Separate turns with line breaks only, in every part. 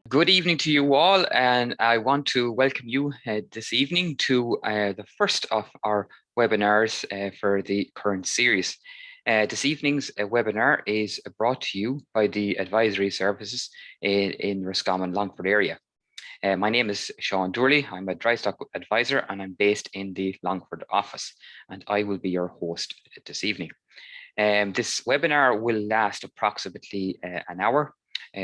Good evening to you all, and I want to welcome you this evening to the first of our webinars for the current series. This evening's webinar is brought to you by the advisory services in Roscommon, Longford area. My name is Seán Doorley. I'm a Drystock Advisor and I'm based in the Longford office, and I will be your host this evening. This webinar will last approximately an hour.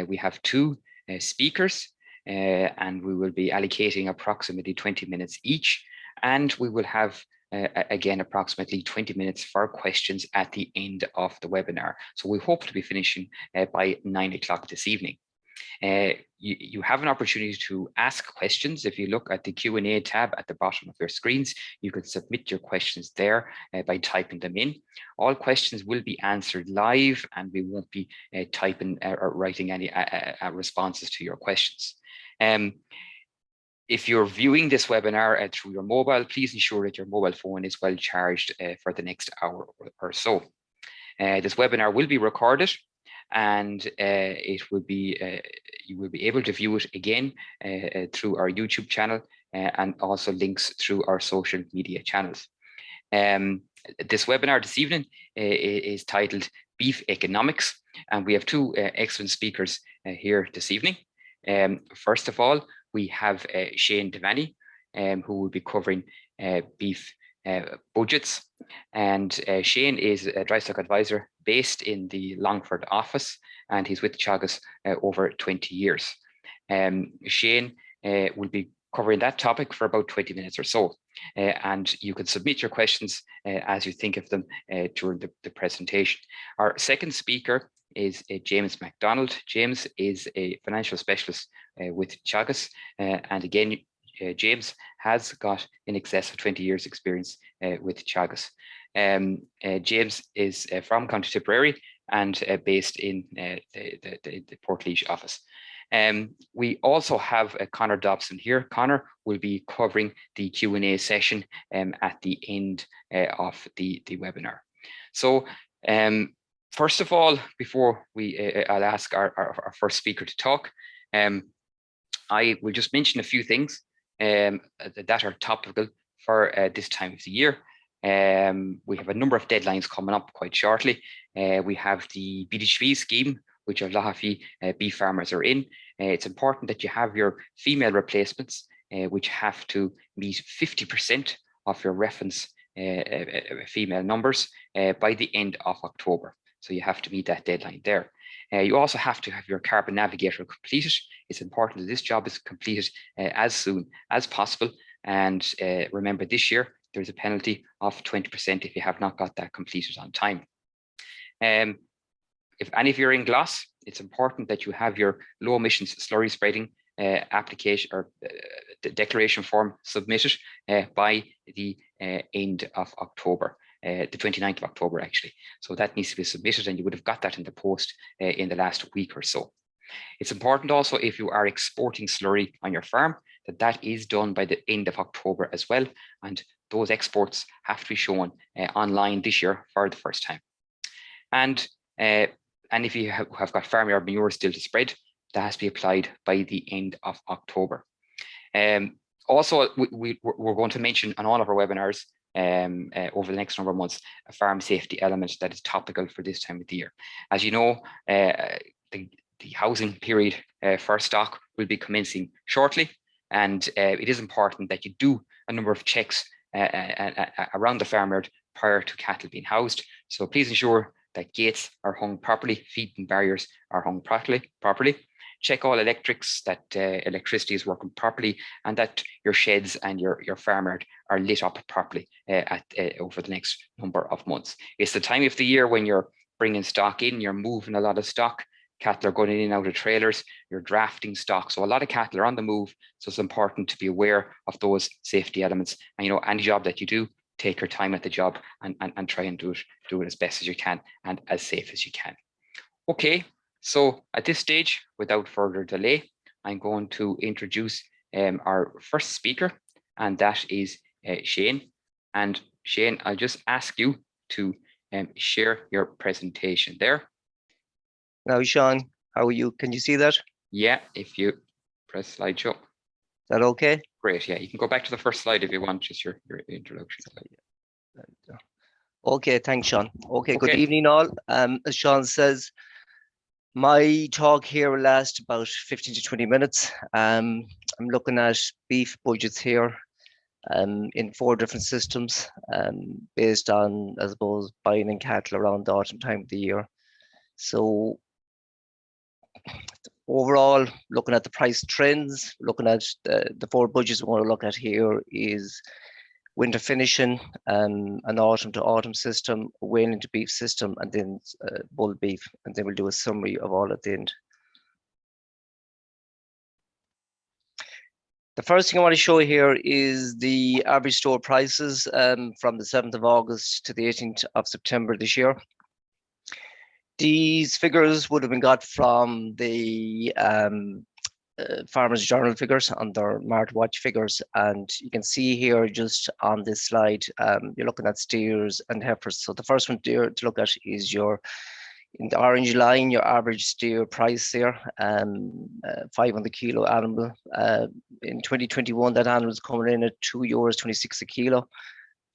We have two speakers, and we will be allocating approximately 20 minutes each. And we will have, again, approximately 20 minutes for questions at the end of the webinar. So we hope to be finishing by 9 o'clock this evening. You have an opportunity to ask questions. If you look at the Q&A tab at the bottom of your screens, you can submit your questions there by typing them in. All questions will be answered live, and we won't be typing or writing any responses to your questions. If you're viewing this webinar through your mobile, please ensure that your mobile phone is well charged for the next hour or so. This webinar will be recorded, and it will be you will be able to view it again through our YouTube channel and also links through our social media channels. This webinar this evening is titled Beef Economics, and we have two excellent speakers here this evening. First of all, we have Seán Devaney, who will be covering beef budgets. And Seán is a Drystock Advisor based in the Longford office, and he's with Teagasc over 20 years. Seán will be covering that topic for about 20 minutes or so. And you can submit your questions as you think of them during the presentation. Our second speaker is James McDonnell. James is a financial specialist with Teagasc, and again, James has got in excess of 20 years experience with Teagasc. James is from County Tipperary and based in the Portlaoise office. We also have Conor Dobson here. Conor will be covering the Q&A session at the end of the webinar. So first of all, before I'll ask our first speaker to talk, I will just mention a few things that are topical for this time of the year. We have a number of deadlines coming up quite shortly. We have the BDHV scheme, which a lot of beef farmers are in. It's important that you have your female replacements, which have to meet 50% of your reference female numbers by the end of October. So you have to meet that deadline there. You also have to have your carbon navigator completed. It's important that this job is completed as soon as possible. And remember, this year, there's a penalty of 20% if you have not got that completed on time. If any of you are in GLOS, it's important that you have your low emissions slurry spreading application or declaration form submitted by the end of October. The 29th of October, actually. So that needs to be submitted, and you would have got that in the post in the last week or so. It's important also, if you are exporting slurry on your farm, that is done by the end of October as well. And those exports have to be shown online this year for the first time. And if you have got farmyard manure still to spread, that has to be applied by the end of October. Also, we're going to mention on all of our webinars over the next number of months, a farm safety element that is topical for this time of the year. As you know, the housing period for stock will be commencing shortly, and it is important that you do a number of checks around the farmyard prior to cattle being housed. So please ensure that gates are hung properly, feeding barriers are hung properly. Check all electrics, that electricity is working properly, and that your sheds and your farmyard are lit up properly over the next number of months. It's the time of the year when you're bringing stock in, you're moving a lot of stock. Cattle are going in and out of trailers, you're drafting stock. So a lot of cattle are on the move. So it's important to be aware of those safety elements. And, any job that you do, take your time at the job and try and do it as best as you can and as safe as you can. Okay. So at this stage, without further delay, I'm going to introduce our first speaker, and that is Seán. And Seán, I'll just ask you to share your presentation there.
Now, Seán, how are you? Can you see that?
Yeah, if you press slideshow.
Is that okay?
Great. Yeah, you can go back to the first slide if you want, just your introduction slide.
Okay, thanks, Seán. Okay, good
Okay.
evening, all. As Seán says, my talk here will last about 15 to 20 minutes. I'm looking at beef budgets here in 4 different systems based on, I suppose, buying in cattle around the autumn time of the year. So overall, looking at the price trends, looking at the 4 budgets we want to look at here is winter finishing, an autumn to autumn system, a weaning to beef system, and then bull beef. And then we'll do a summary of all at the end. The first thing I want to show here is the average store prices from the 7th of August to the 18th of September this year. These figures would have been got from the Farmers Journal figures on their Mart Watch figures, and you can see here just on this slide you're looking at steers and heifers. So the first one there to look at is your, in the orange line, your average steer price there, 500 kilo animal. In 2021 that animal is coming in at €2.26 a kilo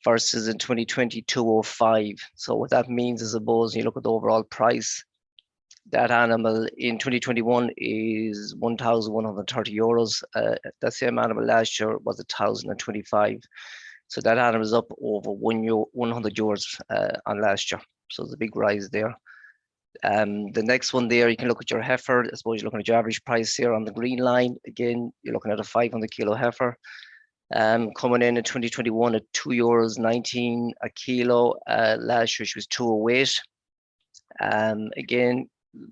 versus in 2020 205. So what that means is, suppose you look at the overall price, that animal in 2021 is €1,130. That same animal last year was 1,025. So that animal is up over €100 on last year. So there's a big rise there. The next one there, you can look at your heifer. I suppose you're looking at your average price here on the green line. Again, you're looking at a 500 kilo heifer. Coming in 2021 at €2.19 a kilo. Last year she was 208. Again,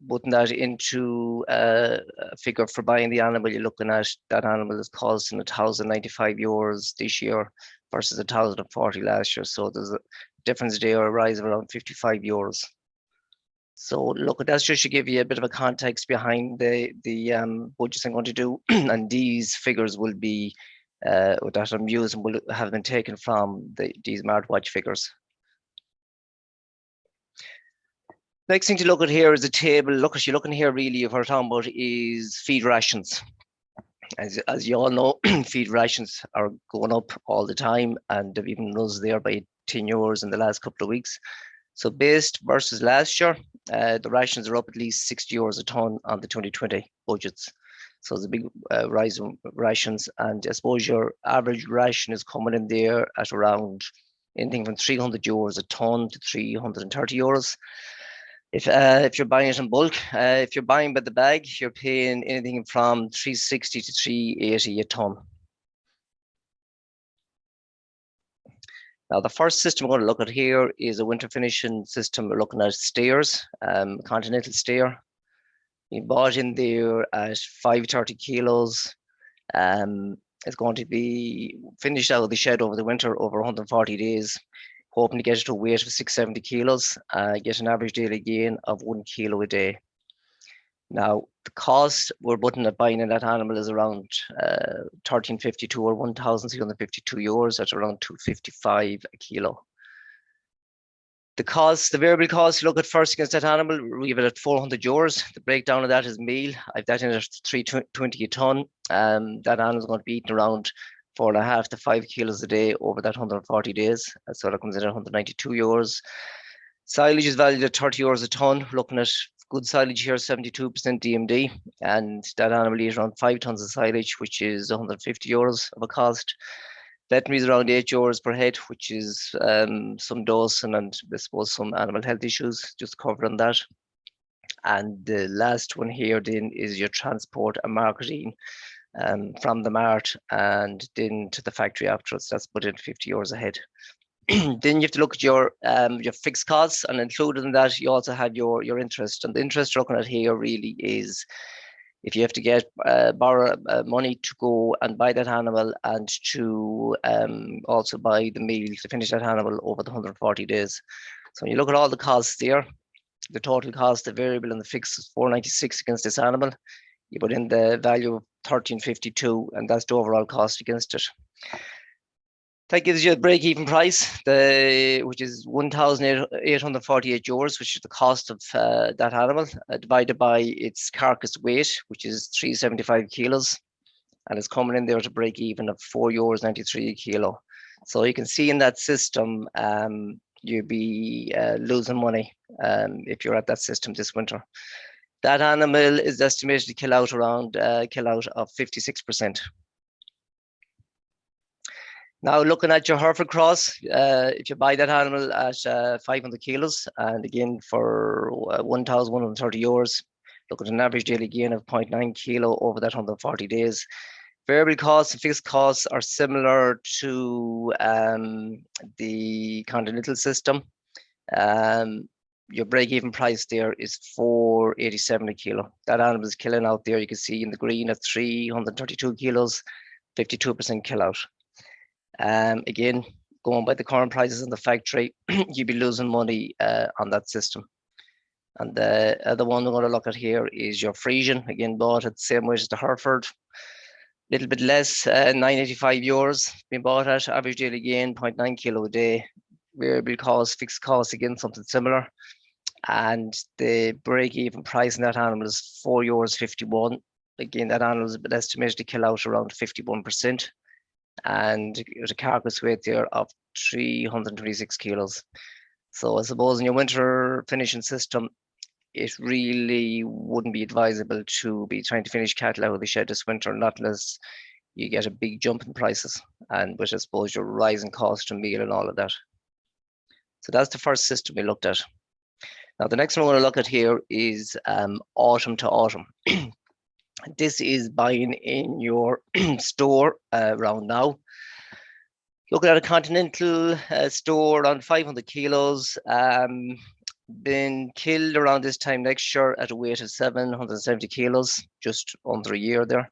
putting that into a figure for buying the animal, you're looking at that animal is costing €1,095 this year versus 1,040 last year. So there's a difference there, a rise of around €55. So look, that's just to give you a bit of a context behind the budgets I'm going to do, and these figures will be that I'm using will have been taken from these Mart Watch figures. Next thing to look at here is a table. Look, as you're looking here, really, if we're talking about is feed rations. As you all know, feed rations are going up all the time, and they've even rose there by €10 in the last couple of weeks. So based versus last year, the rations are up at least €60 a tonne on the 2020 budgets. So there's a big rise in rations, and I suppose your average ration is coming in there at around anything from €300 a tonne to €330. If you're buying it in bulk, if you're buying by the bag, you're paying anything from €360 to €380 a tonne. Now, the first system we're going to look at here is a winter finishing system. We're looking at steers, continental steer. You bought in there at 530 kilos. It's going to be finished out of the shed over the winter, over 140 days, hoping to get it to a weight of 670 kilos, get an average daily gain of 1 kilo a day. Now, the cost we're putting at buying in that animal is around €1,352 or €1,352. That's around €255 a kilo. The cost, the variable cost, you look at first against that animal, we give it at €400. The breakdown of that is meal. I've that in at $320 a tonne. That animal is going to be eating around 4.5 to 5 kilos a day over that 140 days. So that comes in at €192. Silage is valued at €30 a tonne. Looking at good silage here, 72% DMD, and that animal eats around 5 tonnes of silage, which is €150 of a cost. Veterinary is around €8 per head, which is some dosing and I suppose some animal health issues just covered on that. And the last one here then is your transport and marketing from the mart and then to the factory afterwards. That's put in €50 a head. Then you have to look at your fixed costs, and included in that you also have your interest. And the interest you're looking at here really is if you have to borrow money to go and buy that animal and to also buy the meal to finish that animal over the 140 days. So when you look at all the costs there, the total cost, the variable and the fixed is $496 against this animal. You put in the value of $1,352, and that's the overall cost against it. That gives you a break-even price, which is €1,848, which is the cost of that animal, divided by its carcass weight, which is 375 kilos. and it's coming in there to break even of €4.93 a kilo. So you can see in that system, you'll be losing money if you're at that system this winter. That animal is estimated to kill out of 56%. Now, looking at your Hereford Cross, if you buy that animal at 500 kilos, and again for €1,130, look at an average daily gain of 0.9 kilo over that 140 days. Variable costs and fixed costs are similar to the continental system. Your break-even price there is €4.87 a kilo. That animal is killing out there. You can see in the green at 332 kilos, 52% kill out. Again, going by the current prices in the factory, you'd be losing money on that system. And the other one we're going to look at here is your Frisian. Again, bought at the same way as the Hereford. Little bit less, €985 being bought at. Average daily gain, 0.9 kilo a day. Variable costs, fixed costs, again, something similar. And the break-even price in that animal is €4.51. Again, that animal is estimated to kill out around 51%. And there's a carcass weight there of 326 kilos. So I suppose in your winter finishing system, it really wouldn't be advisable to be trying to finish cattle out of the shed this winter, not unless you get a big jump in prices, and with, I suppose, your rising cost of meal and all of that. So that's the first system we looked at. Now, the next one we're going to look at here is autumn to autumn. This is buying in your store around now. Looking at a continental store around 500 kilos, been killed around this time next year at a weight of 770 kilos, just under a year there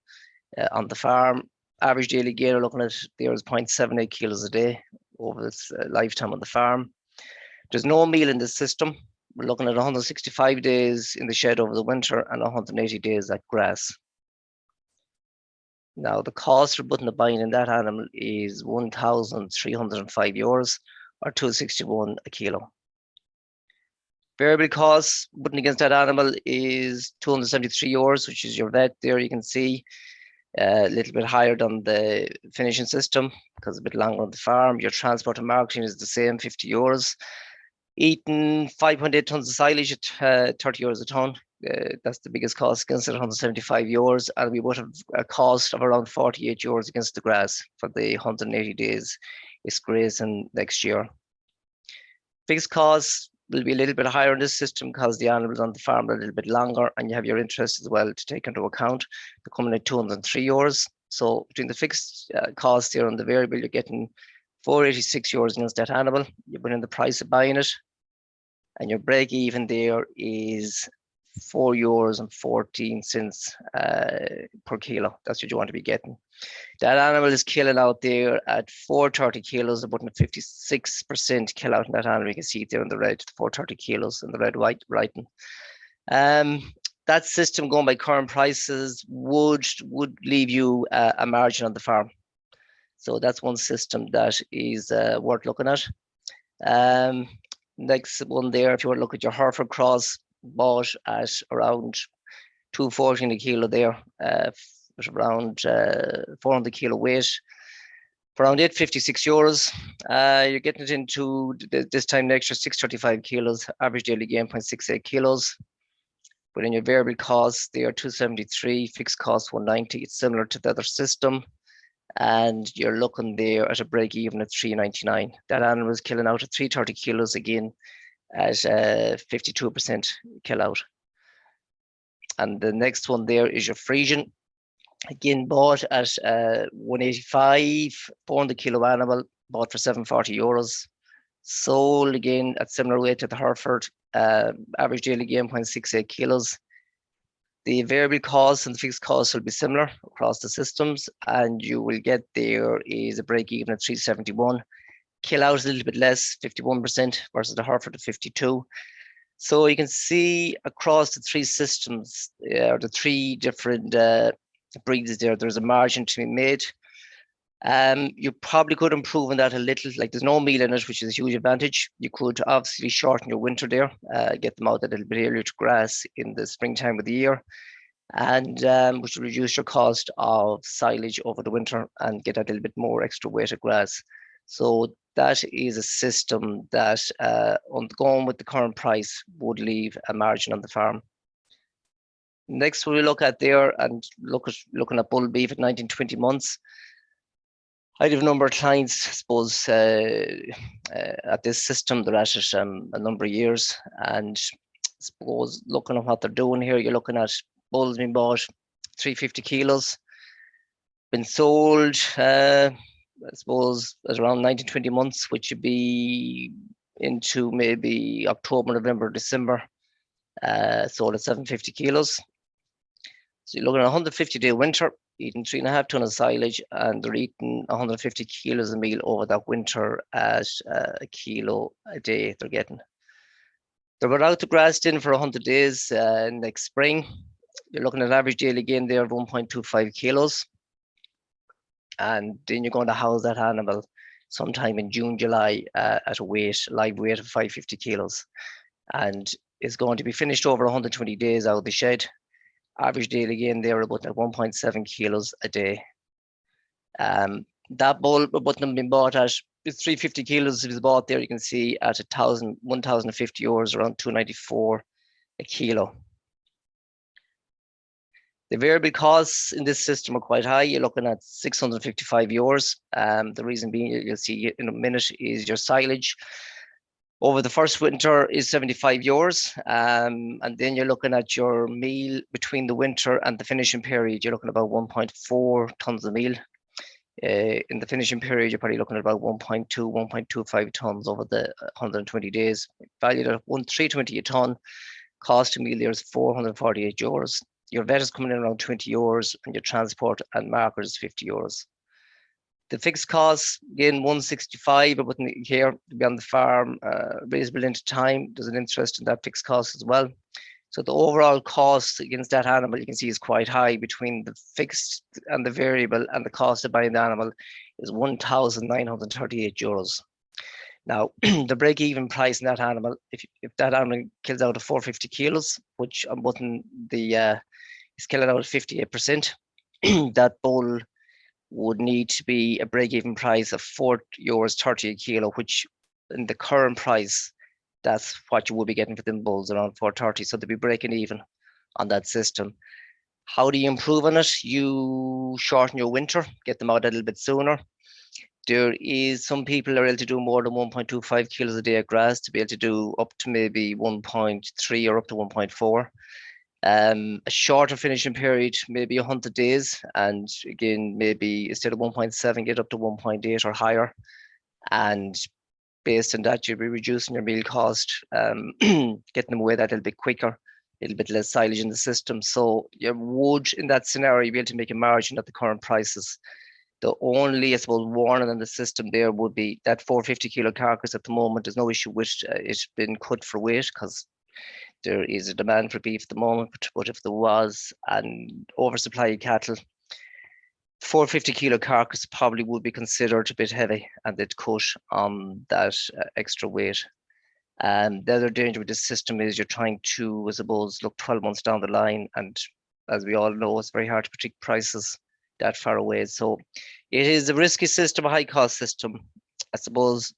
on the farm. Average daily gain we're looking at there is 0.78 kilos a day over its lifetime on the farm. There's no meal in this system. We're looking at 165 days in the shed over the winter and 180 days at grass. Now, the cost for putting the buying in that animal is €1,305 or $261 a kilo. Variable costs putting against that animal is €273, which is your vet there. You can see a little bit higher than the finishing system because it's a bit longer on the farm. Your transport and marketing is the same, €50. Eating 5.8 tons of silage at €30 a ton. That's the biggest cost against it, €175, and we would have a cost of around €48 against the grass for the 180 days it's grazing next year. Fixed costs will be a little bit higher in this system because the animals on the farm are a little bit longer, and you have your interest as well to take into account. They're coming at €203. So between the fixed cost here and the variable, you're getting €486 against that animal. You put in the price of buying it, and your break even there is €4.14 per kilo. That's what you want to be getting. That animal is killing out there at 430 kilos, about a 56% kill out in that animal. You can see it there in the red, 430 kilos in the red white writing. That system, going by current prices, would leave you a margin on the farm. So that's one system that is worth looking at. Next one there, if you want to look at your Hereford Cross, bought at around $2.14 a kilo there, with around 400 kilo weight, for around €856. You're getting it into this time next year, 635 kilos, average daily gain 0.68 kilos. But in your variable costs, they are 273, fixed cost 190. It's similar to the other system. And you're looking there at a break even at 399. That animal is killing out at 330 kilos again at 52% kill out. And the next one there is your Frisian. Again, bought at 185, 400 kilo animal, bought for €740. Sold again at similar weight to the Hereford. Average daily gain 0.68 kilos. The variable costs and the fixed costs will be similar across the systems, and you will get there is a break even at 371. Kill out a little bit less, 51% versus the Hereford at 52. So you can see across the three systems, or the three different breeds there, there's a margin to be made. You probably could improve on that a little. Like, there's no meal in it, which is a huge advantage. You could obviously shorten your winter there, get them out a little bit earlier to grass in the springtime of the year. and which will reduce your cost of silage over the winter and get a little bit more extra weight of grass. So that is a system that, going with the current price, would leave a margin on the farm. Next, we look at there and looking at bull beef at 19, 20 months. I have a number of clients, I suppose, at this system. They're at it a number of years, and I suppose looking at what they're doing here, you're looking at bulls being bought 350 kilos, been sold, I suppose, at around 19, 20 months, which would be into maybe October, November, December, sold at 750 kilos. So you're looking at a 150-day winter, eating 3.5 tons of silage, and they're eating 150 kilos of meal over that winter at a kilo a day they're getting. They're without the grass in for 100 days next spring. You're looking at average daily gain there of 1.25 kilos. And then you're going to house that animal sometime in June, July at a live weight of 550 kilos. And it's going to be finished over 120 days out of the shed. Average daily gain there about 1.7 kilos a day. That bull about them being bought at 350 kilos. It was bought there. You can see at 1,050 euros, around 294 a kilo. The variable costs in this system are quite high. You're looking at 655 euros. The reason being, you'll see in a minute, is your silage over the first winter is 75 euros. And then you're looking at your meal between the winter and the finishing period. You're looking at about 1.4 tons of meal. In the finishing period, you're probably looking at about 1.2, 1.25 tons over the 120 days. Valued at 320 a ton. Cost to meal there is 448 euros. Your vet is coming in around 20 euros, and your transport and market is 50 euros. The fixed costs, again, 165, but here to be on the farm, raisable into time. There's an interest in that fixed cost as well. So the overall cost against that animal, you can see, is quite high between the fixed and the variable, and the cost of buying the animal is 1,938 euros. Now, the break-even price in that animal, if that animal kills out at 450 kilos, which I'm putting is killing out at 58%, that bull would need to be a break-even price of €4.30 a kilo, which in the current price, that's what you will be getting for them bulls, around 430. So they'll be breaking even on that system. How do you improve on it? You shorten your winter, get them out a little bit sooner. There is some people are able to do more than 1.25 kilos a day of grass, to be able to do up to maybe 1.3 or up to 1.4. A shorter finishing period, maybe 100 days, and again, maybe instead of 1.7, get up to 1.8 or higher. And based on that, you'll be reducing your meal cost, getting them away that a little bit quicker, a little bit less silage in the system. So you would, in that scenario, be able to make a margin at the current prices. The only, I suppose, warning on the system there would be that 450 kilo carcass at the moment. There's no issue with it's been cut for weight, because there is a demand for beef at the moment. But if there was an oversupply of cattle, 450 kilo carcass probably would be considered a bit heavy, and they'd cut on that extra weight. And the other danger with this system is you're trying to, I suppose, look 12 months down the line, and as we all know, it's very hard to predict prices that far away. So it is a risky system, a high cost system. I suppose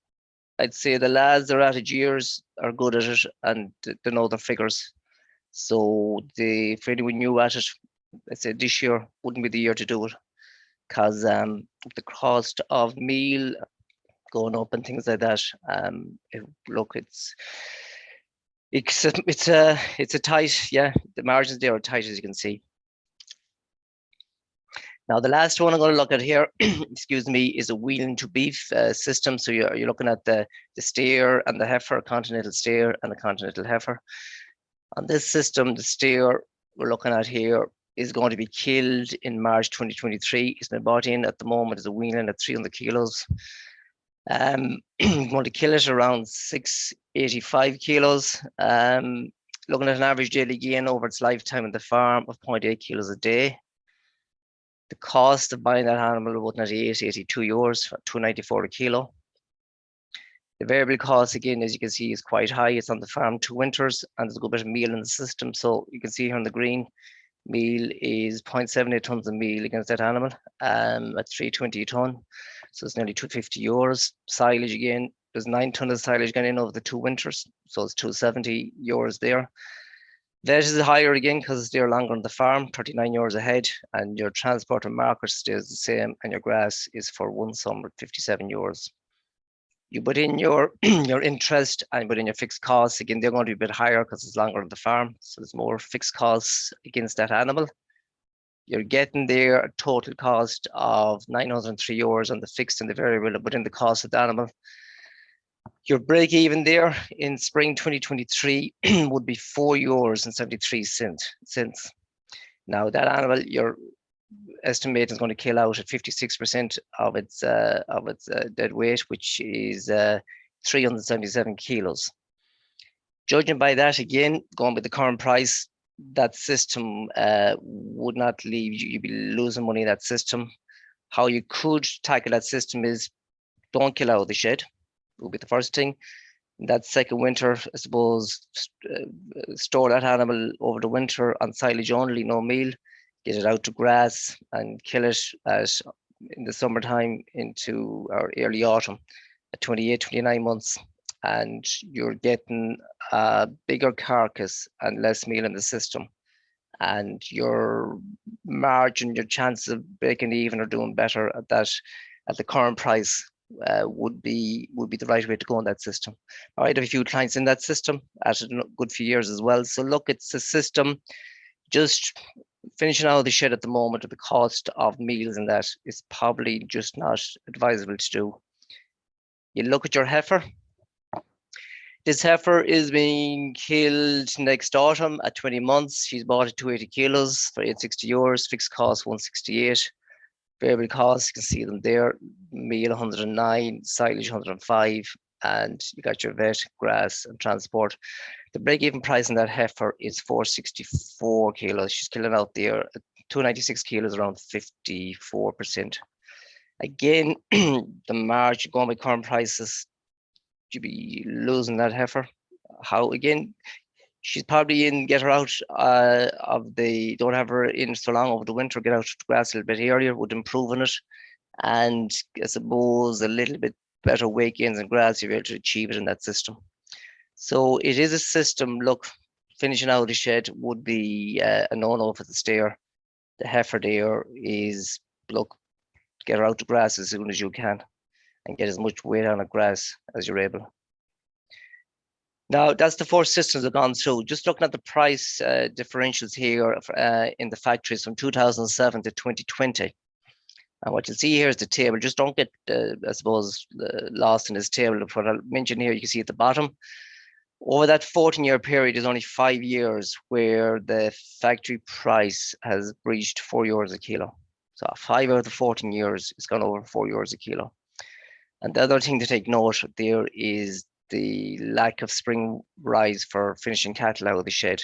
I'd say the lads that are at it years are good at it, and they know their figures. So for anyone new at it, I'd say this year wouldn't be the year to do it, because the cost of meal going up and things like that. It's a tight, yeah, the margins there are tight, as you can see. Now, the last one I'm going to look at here, excuse me, is a weaning to beef system. So you're looking at the steer and the heifer, continental steer and the continental heifer. On this system, the steer we're looking at here is going to be killed in March 2023. It's been bought in at the moment as a weaning at 300 kilos. Going to kill it around 685 kilos. Looking at an average daily gain over its lifetime in the farm of 0.8 kilos a day. The cost of buying that animal was 82 euros, 294 a kilo. The variable cost, again, as you can see, is quite high. It's on the farm 2 winters, and there's a good bit of meal in the system. So you can see here in the green, Meal is 0.78 tons of meal against that animal at 320 a ton. So it's nearly €250. Silage again, there's 9 tons of silage going in over the 2 winters. So it's €270 there. Vet is higher again because they're longer on the farm, €39 a head, and your transport and market stays the same, and your grass is for one summer, €57. You put in your your interest and put in your fixed costs. Again, they're going to be a bit higher because it's longer on the farm, so there's more fixed costs against that animal. You're getting there a total cost of €903 on the fixed and the variable within the cost of the animal. Your break even there in spring 2023 would be €4.73. Now that animal, your estimate is going to kill out at 56% of its dead weight, which is 377 kilos. Judging by that, again, going with the current price, that system would not leave you. You'd be losing money in that system. How you could tackle that system is don't kill out of the shed. Will be the first thing. That second winter, I suppose, store that animal over the winter on silage only, no meal. Get it out to grass and kill it in the summertime into our early autumn at 28, 29 months. And you're getting a bigger carcass and less meal in the system. And your margin, your chances of breaking even or doing better at that at the current price would be the right way to go in that system. All right, I have a few clients in that system at a good few years as well. So look, it's a system just finishing out of the shed at the moment at the cost of meals, and that is probably just not advisable to do. You look at your heifer. This heifer is being killed next autumn at 20 months. She's bought at 280 kilos for €860, fixed cost 168. Variable costs, you can see them there. Meal 109, silage 105, and you got your vet, grass, and transport. The break-even price on that heifer is 464 kilos. She's killing out there at 296 kilos, around 54%. Again, the margin going by current prices, you'd be losing that heifer. How again? She's probably in, get her out don't have her in so long over the winter, get out to grass a little bit earlier, would improve on it. And I suppose a little bit better weight gains in grass, you'll be able to achieve it in that system. So it is a system, look, finishing out the shed would be a no-no for the steer. The heifer there is, look, get her out to grass as soon as you can and get as much weight on the grass as you're able. Now, that's the 4 systems I've gone through. Just looking at the price differentials here in the factories from 2007 to 2020. And what you'll see here is the table. Just don't get, I suppose, lost in this table. What I'll mention here, you can see at the bottom. Over that 14-year period, there's only 5 years where the factory price has breached €4 a kilo. So 5 out of the 14 years, it's gone over €4 a kilo. And the other thing to take note there is the lack of spring rise for finishing cattle out of the shed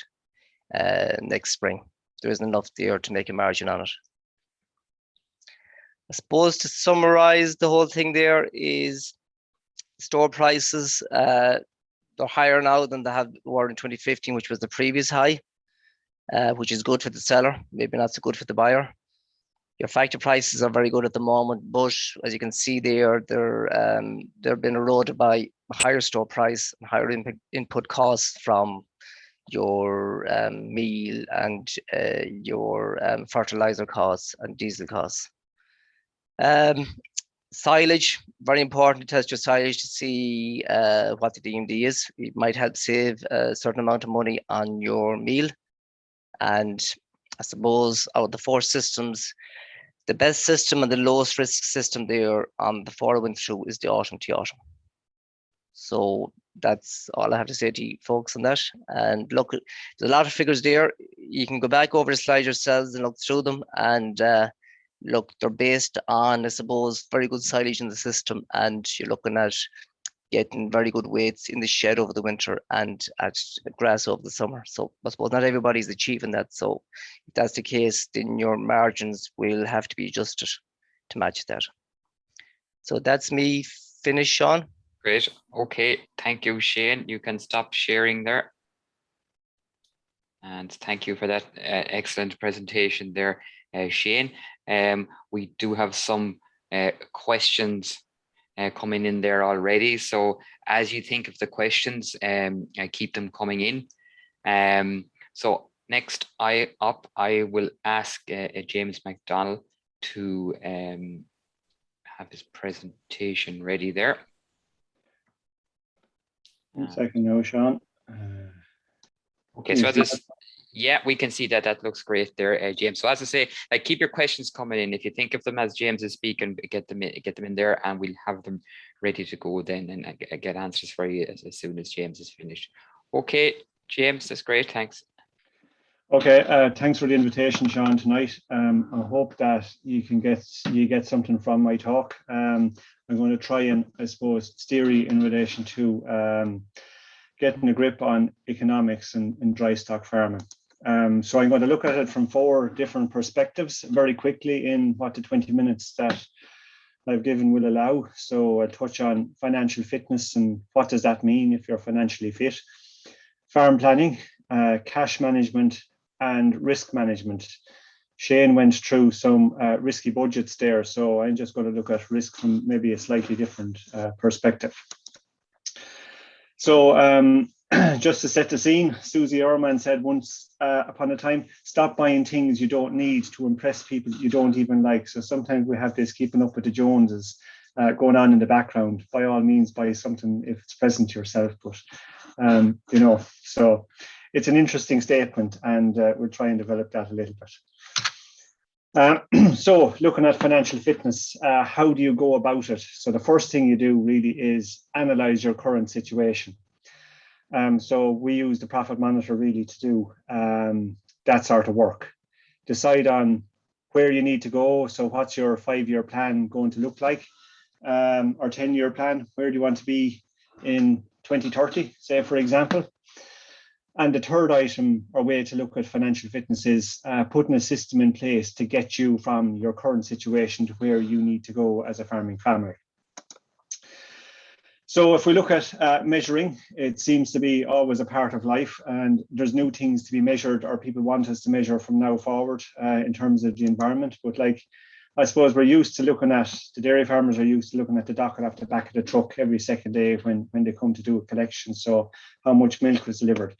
next spring. There isn't enough there to make a margin on it. I suppose to summarize the whole thing there is store prices, they're higher now than they were in 2015, which was the previous high, which is good for the seller, maybe not so good for the buyer. Your factory prices are very good at the moment, but as you can see there, they're being eroded by higher store price and higher input costs from your meal and your fertilizer costs and diesel costs. Silage, very important to test your silage to see what the DMD is. It might help save a certain amount of money on your meal. And I suppose out of the 4 systems, the best system and the lowest risk system there on the following through is the autumn to autumn. So that's all I have to say to you folks on that. And look, there's a lot of figures there. You can go back over the slides yourselves and look through them. And look, they're based on, I suppose, very good silage in the system. And you're looking at getting very good weights in the shed over the winter and at grass over the summer. So I suppose not everybody's achieving that. So if that's the case, then your margins will have to be adjusted to match that. So that's me finished, Seán.
Great. Okay. Thank you, Shane. You can stop sharing there. And thank you for that excellent presentation there, Seán. We do have some questions coming in there already. So as you think of the questions, keep them coming in. So next I will ask James McDonnell to have his presentation ready there.
One second now, Seán.
Okay, so yeah, we can see that looks great there, James. So as I say, keep your questions coming in. If you think of them as James is speaking, get them in there, and we'll have them ready to go then, and get answers for you as soon as James is finished. Okay, James, that's great. Thanks.
Okay, thanks for the invitation, Seán, tonight. I hope that you get something from my talk. I'm going to try and, I suppose, steer you in relation to getting a grip on economics and dry stock farming. So I'm going to look at it from 4 different perspectives very quickly in what the 20 minutes that I've given will allow. So I'll touch on financial fitness and what does that mean if you're financially fit, farm planning, cash management, and risk management. Seán went through some risky budgets there, so I'm just going to look at risk from maybe a slightly different perspective. So just to set the scene, Susie Orman said once upon a time, stop buying things you don't need to impress people you don't even like. So sometimes we have this keeping up with the Joneses going on in the background. By all means, buy something if it's present to yourself. But, so it's an interesting statement, and we'll try and develop that a little bit. So looking at financial fitness, how do you go about it? So the first thing you do really is analyze your current situation. So we use the Profit Monitor really to do that sort of work. Decide on where you need to go. So what's your 5-year plan going to look like? Or 10-year plan? Where do you want to be in 2030, say, for example? And the third item or way to look at financial fitness is putting a system in place to get you from your current situation to where you need to go as a farming family. So if we look at measuring, it seems to be always a part of life, and there's new things to be measured, or people want us to measure from now forward in terms of the environment. But I suppose we're used to looking at, the dairy farmers are used to looking at the docket off the back of the truck every second day when they come to do a collection. So how much milk was delivered.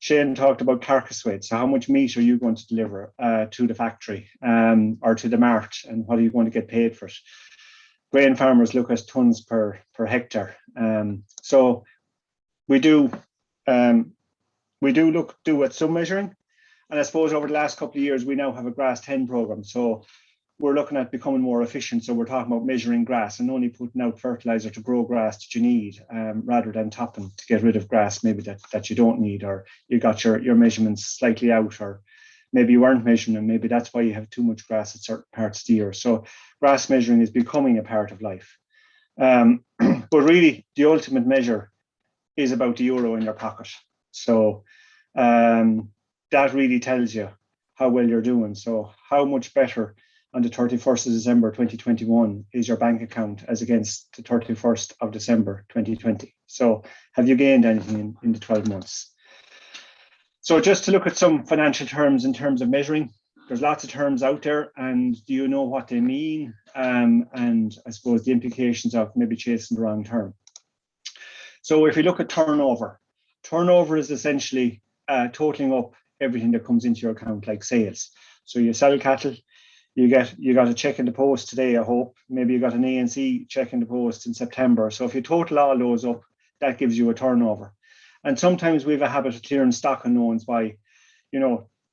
Seán talked about carcass weight. So how much meat are you going to deliver to the factory or to the mart, and what are you going to get paid for it? Grain farmers look at tons per hectare. So we do at some measuring. And I suppose over the last couple of years, we now have a grass 10 program. So we're looking at becoming more efficient. So we're talking about measuring grass and only putting out fertilizer to grow grass that you need, rather than topping to get rid of grass maybe that you don't need, or you got your measurements slightly out, or maybe you weren't measuring and maybe that's why you have too much grass at certain parts of the year. So grass measuring is becoming a part of life. But really, the ultimate measure is about the euro in your pocket. So that really tells you how well you're doing. So how much better on the 31st of December 2021 is your bank account as against the 31st of December 2020. So have you gained anything in the 12 months? So just to look at some financial terms in terms of measuring, there's lots of terms out there, and do you know what they mean? And I suppose the implications of maybe chasing the wrong term. So if you look at turnover is essentially totaling up everything that comes into your account, like sales. So you sell cattle, you got a check in the post today, I hope. Maybe you got an A&C check in the post in September. So if you total all those up, that gives you a turnover. And sometimes we have a habit of clearing stock on loans by,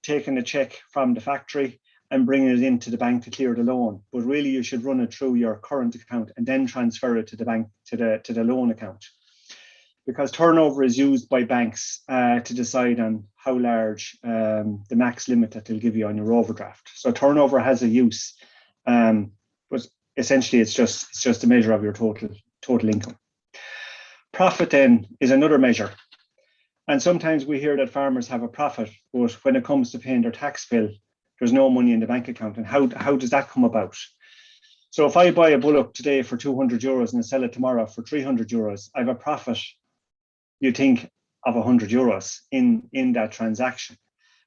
taking a check from the factory and bringing it into the bank to clear the loan. But really, you should run it through your current account and then transfer it to the bank, to the loan account. Because turnover is used by banks to decide on how large the max limit that they'll give you on your overdraft. So turnover has a use, but essentially it's just a measure of your total income. Profit then is another measure. And sometimes we hear that farmers have a profit, but when it comes to paying their tax bill, there's no money in the bank account. And how does that come about? So if I buy a bullock today for 200 euros and I sell it tomorrow for 300 euros, I have a profit, you think, of 100 euros in that transaction.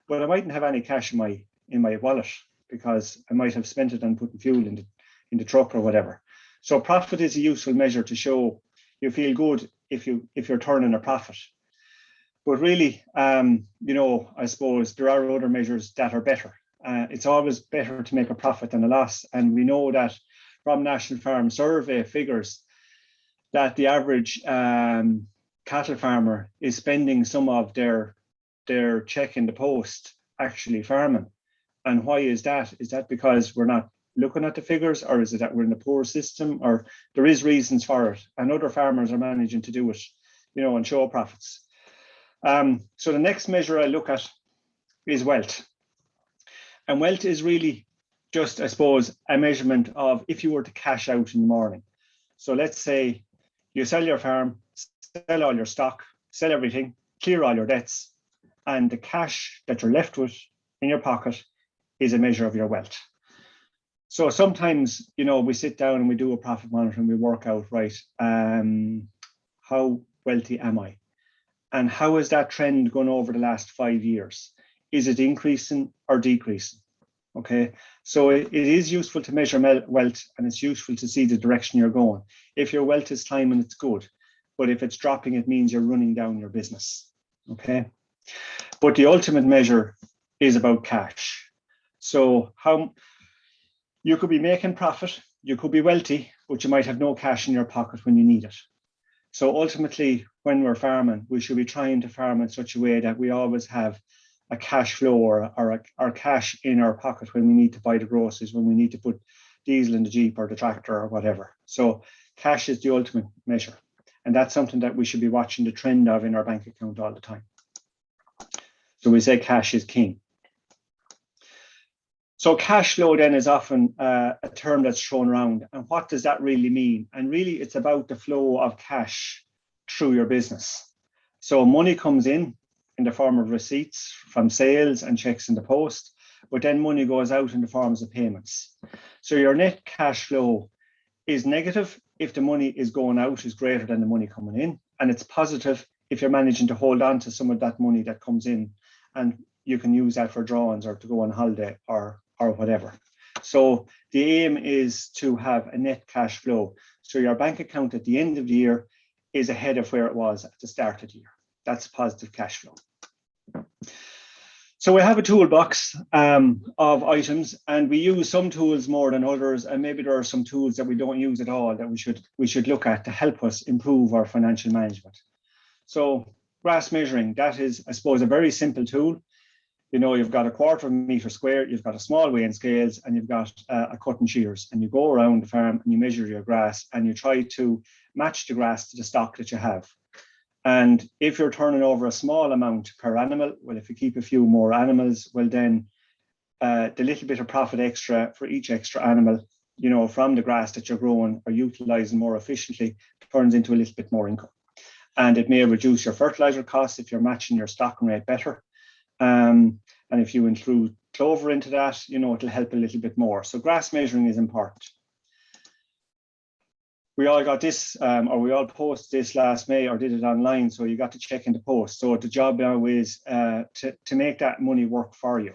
but I mightn't have any cash in my wallet because I might have spent it on putting fuel in the truck or whatever. So profit is a useful measure to show you feel good if you're turning a profit. But really, I suppose there are other measures that are better. It's always better to make a profit than a loss. And we know that from National Farm Survey figures that the average cattle farmer is spending some of their check in the post actually farming. And why is that? Is that because we're not looking at the figures, or is it that we're in a poor system, or there is reasons for it? And other farmers are managing to do it, and show profits. So the next measure I look at is wealth. And wealth is really just, I suppose, a measurement of if you were to cash out in the morning. So let's say you sell your farm, sell all your stock, sell everything, clear all your debts, and the cash that you're left with in your pocket is a measure of your wealth. So sometimes, we sit down and we do a profit monitor and we work out, right, how wealthy am I? And how has that trend gone over the last 5 years? Is it increasing or decreasing? Okay, so it is useful to measure wealth, and it's useful to see the direction you're going. If your wealth is climbing, it's good. But if it's dropping, it means you're running down your business. Okay, but the ultimate measure is about cash. So how you could be making profit, you could be wealthy, but you might have no cash in your pocket when you need it. So ultimately, when we're farming, we should be trying to farm in such a way that we always have a cash flow or cash in our pocket when we need to buy the groceries, when we need to put diesel in the Jeep or the tractor or whatever. So cash is the ultimate measure. And that's something that we should be watching the trend of in our bank account all the time. So we say cash is king. So cash flow then is often a term that's thrown around. And what does that really mean? And really, it's about the flow of cash through your business. So money comes in the form of receipts from sales and checks in the post, but then money goes out in the forms of payments. So your net cash flow is negative if the money is going out is greater than the money coming in, and it's positive if you're managing to hold on to some of that money that comes in, and you can use that for drawings or to go on holiday or whatever. So the aim is to have a net cash flow. So your bank account at the end of the year is ahead of where it was at the start of the year. That's positive cash flow. So we have a toolbox of items, and we use some tools more than others, and maybe there are some tools that we don't use at all that we should look at to help us improve our financial management. So grass measuring, that is, I suppose, a very simple tool. You've got a 1/4 meter square, you've got a small weighing scales, and you've got a cutting shears, and you go around the farm and you measure your grass and you try to match the grass to the stock that you have. And if you're turning over a small amount per animal, well, if you keep a few more animals, well, then the little bit of profit extra for each extra animal, from the grass that you're growing or utilizing more efficiently, turns into a little bit more income. And it may reduce your fertilizer costs if you're matching your stocking rate better. And if you include clover into that, it'll help a little bit more. So grass measuring is important. We all got this, or we all posted this last May or did it online, so you got to check in the post. So the job now is to make that money work for you.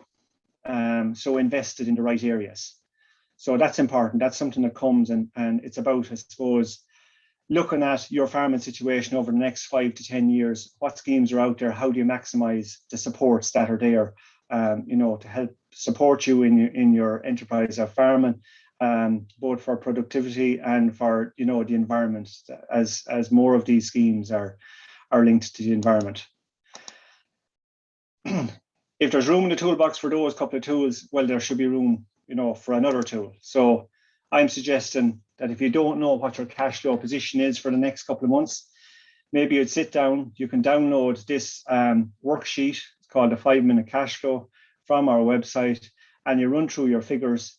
So invested in the right areas. So that's important. That's something that comes, and it's about, I suppose, looking at your farming situation over the next 5 to 10 years. What schemes are out there? How do you maximize the supports that are there, to help support you in your enterprise of farming, both for productivity and for, the environment, as more of these schemes are linked to the environment. If there's room in the toolbox for those couple of tools, well, there should be room, for another tool. So I'm suggesting that if you don't know what your cash flow position is for the next couple of months, maybe you'd sit down, you can download this worksheet. It's called the 5-minute cash flow from our website, and you run through your figures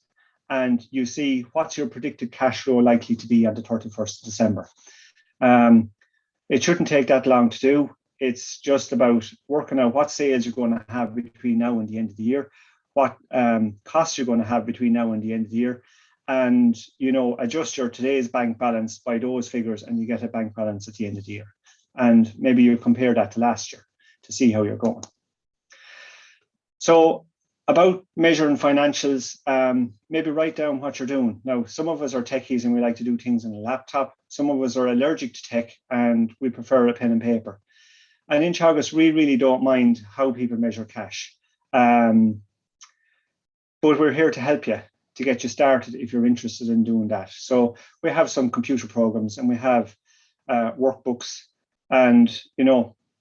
and you see what's your predicted cash flow likely to be on the 31st of December. It shouldn't take that long to do. It's just about working out what sales you're going to have between now and the end of the year, what costs you're going to have between now and the end of the year, and adjust your today's bank balance by those figures, and you get a bank balance at the end of the year. And maybe you compare that to last year to see how you're going. So about measuring financials, maybe write down what you're doing. Now, some of us are techies and we like to do things on a laptop. Some of us are allergic to tech and we prefer a pen and paper. And in Teagasc, we really don't mind how people measure cash. But we're here to help you, to get you started if you're interested in doing that. So we have some computer programs and we have workbooks, and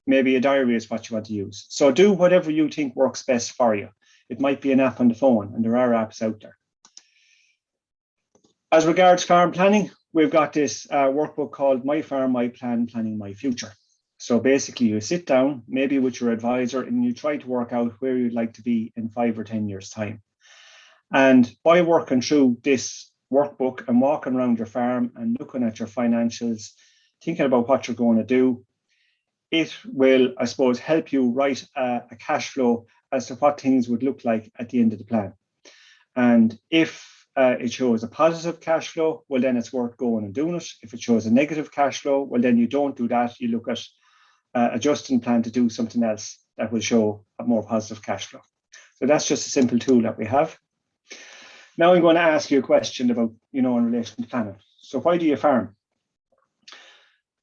maybe a diary is what you want to use. So do whatever you think works best for you. It might be an app on the phone, and there are apps out there. As regards farm planning, we've got this workbook called My Farm, My Plan, Planning My Future. So basically you sit down, maybe with your advisor, and you try to work out where you'd like to be in 5 or 10 years' time. And by working through this workbook and walking around your farm and looking at your financials, thinking about what you're going to do, it will, I suppose, help you write a cash flow as to what things would look like at the end of the plan. And if it shows a positive cash flow, well, then it's worth going and doing it. If it shows a negative cash flow, well, then you don't do that. You look at adjusting plan to do something else that will show a more positive cash flow. So that's just a simple tool that we have. Now I'm going to ask you a question about, in relation to planning. So why do you farm?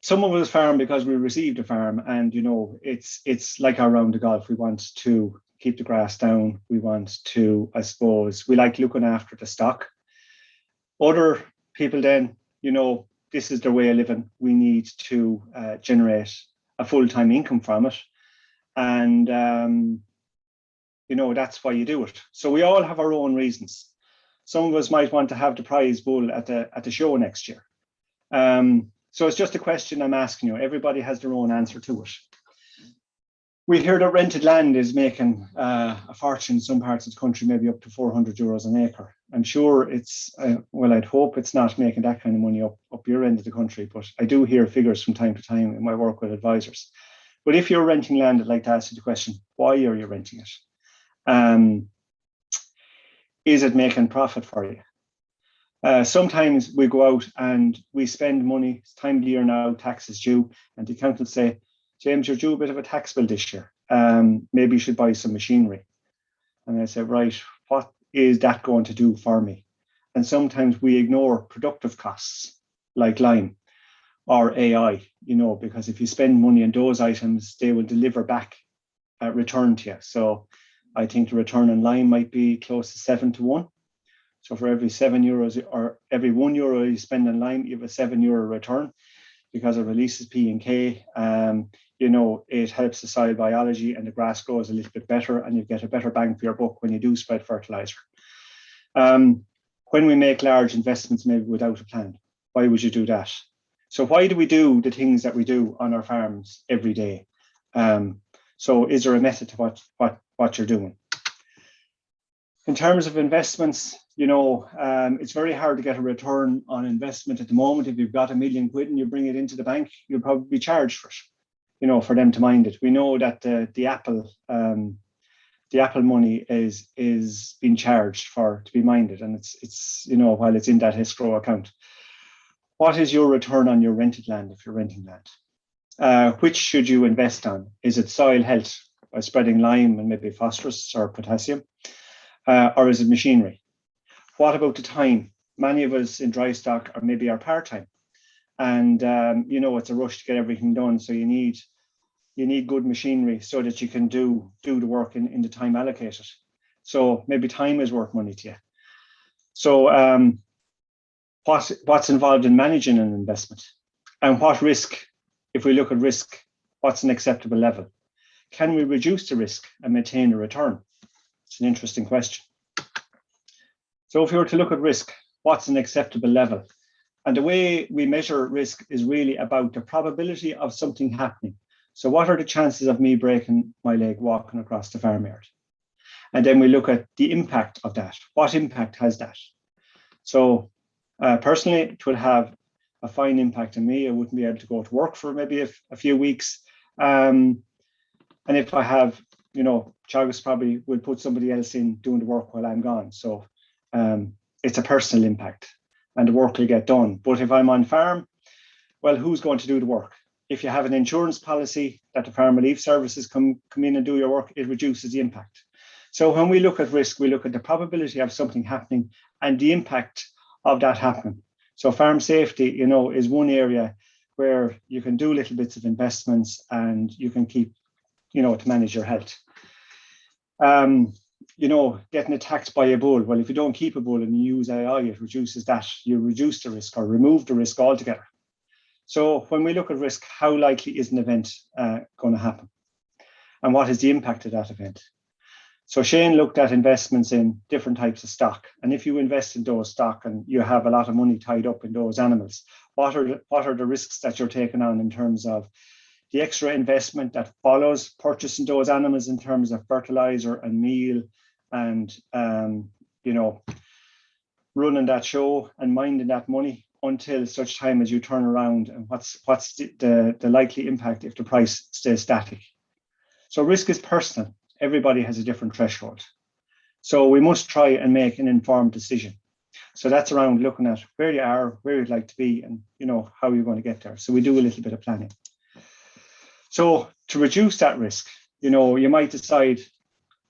Some of us farm because we received a farm, and it's like our round of golf. We want to keep the grass down. We want to, I suppose, we like looking after the stock. Other people then, this is their way of living. We need to generate a full-time income from it. And, that's why you do it. So we all have our own reasons. Some of us might want to have the prize bull at the show next year. So it's just a question I'm asking you. Everybody has their own answer to it. We hear that rented land is making a fortune in some parts of the country, maybe up to €400 an acre. I'm sure it's, I'd hope it's not making that kind of money up your end of the country, but I do hear figures from time to time in my work with advisors. But if you're renting land, I'd like to ask you the question, why are you renting it? Is it making profit for you? Sometimes we go out and we spend money, it's time of the year now, tax is due, and the accountants say, James, you're due a bit of a tax bill this year. Maybe you should buy some machinery. And I say, right, what is that going to do for me? And sometimes we ignore productive costs like lime or AI, because if you spend money on those items, they will deliver back a return to you. So I think the return on lime might be close to 7 to 1. So for every €7 or every €1 you spend on lime, you have a €7 return because it releases P and K. It helps the soil biology and the grass grows a little bit better, and you get a better bang for your buck when you do spread fertilizer. When we make large investments, maybe without a plan, why would you do that? So why do we do the things that we do on our farms every day? So is there a method to what you're doing? In terms of investments, it's very hard to get a return on investment at the moment. If you've got £1 million and you bring it into the bank, you'll probably be charged for it, for them to mind it. We know that the Apple money is being charged to be minded, and it's while it's in that escrow account. What is your return on your rented land if you're renting land? Which should you invest on? Is it soil health by spreading lime and maybe phosphorus or potassium? Or is it machinery? What about the time? Many of us in Drystock are part-time, and it's a rush to get everything done. So you need good machinery so that you can do the work in the time allocated. So maybe time is worth money to you. So what's involved in managing an investment, and what risk? If we look at risk, what's an acceptable level? Can we reduce the risk and maintain a return? It's an interesting question. So if we were to look at risk, what's an acceptable level? And the way we measure risk is really about the probability of something happening. So what are the chances of me breaking my leg walking across the farmyard? And then we look at the impact of that. What impact has that? So personally, it will have a fine impact on me. I wouldn't be able to go to work for maybe a few weeks. And if I have, Teagasc probably will put somebody else in doing the work while I'm gone. So it's a personal impact and the work will get done. But if I'm on farm, well, who's going to do the work? If you have an insurance policy that the Farm Relief Services come in and do your work, it reduces the impact. So when we look at risk, we look at the probability of something happening and the impact of that happening. So farm safety, you know, is one area where you can do little bits of investments and you can keep, you know, to manage your health. You know, getting attacked by a bull. Well, if you don't keep a bull and you use AI, it reduces that. You reduce the risk or remove the risk altogether. So when we look at risk, how likely is an event going to happen? And what is the impact of that event? So Seán looked at investments in different types of stock. And if you invest in those stock and you have a lot of money tied up in those animals, what are the risks that you're taking on in terms of the extra investment that follows purchasing those animals in terms of fertilizer and meal and, you know, running that show and minding that money until such time as you turn around, and what's the likely impact if the price stays static. So risk is personal. Everybody has a different threshold. So we must try and make an informed decision. So that's around looking at where you are, where you'd like to be, and, you know, how you're going to get there. So we do a little bit of planning. So to reduce that risk, you know, you might decide,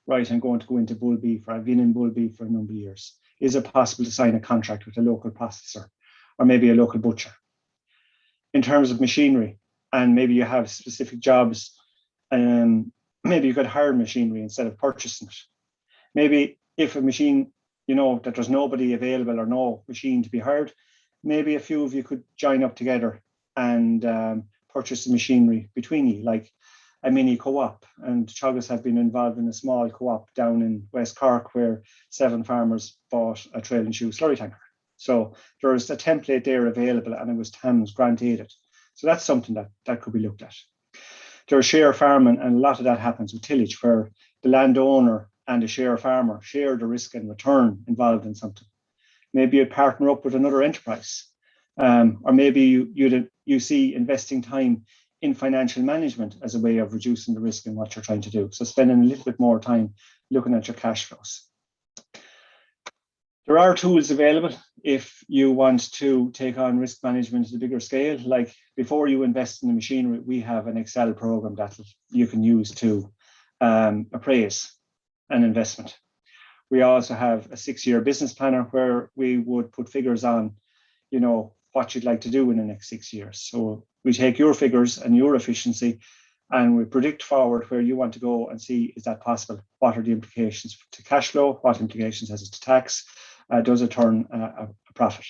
right, I'm going to go into bull beef, or I've been in bull beef for a number of years. Is it possible to sign a contract with a local processor or maybe a local butcher? In terms of machinery, and maybe you have specific jobs, maybe you could hire machinery instead of purchasing it. Maybe if a machine, you know, that there's nobody available or no machine to be hired, maybe a few of you could join up together and purchase the machinery between you, like a mini co-op. And Teagasc have been involved in a small co-op down in West Cork where 7 farmers bought a trail and shoe slurry tanker. So there's a template there available, and it was TAMS grant aided. So that's something that could be looked at. There's share farming, and a lot of that happens with tillage, where the landowner and the share farmer share the risk and return involved in something. Maybe you partner up with another enterprise, or maybe you see investing time in financial management as a way of reducing the risk in what you're trying to do. So spending a little bit more time looking at your cash flows. There are tools available if you want to take on risk management at a bigger scale. Like before you invest in the machinery, we have an Excel program that you can use to appraise an investment. We also have a 6-year business planner where we would put figures on, you know, what you'd like to do in the next 6 years. So we take your figures and your efficiency and we predict forward where you want to go and see, is that possible? What are the implications to cash flow? What implications has it to tax? Does it turn a profit?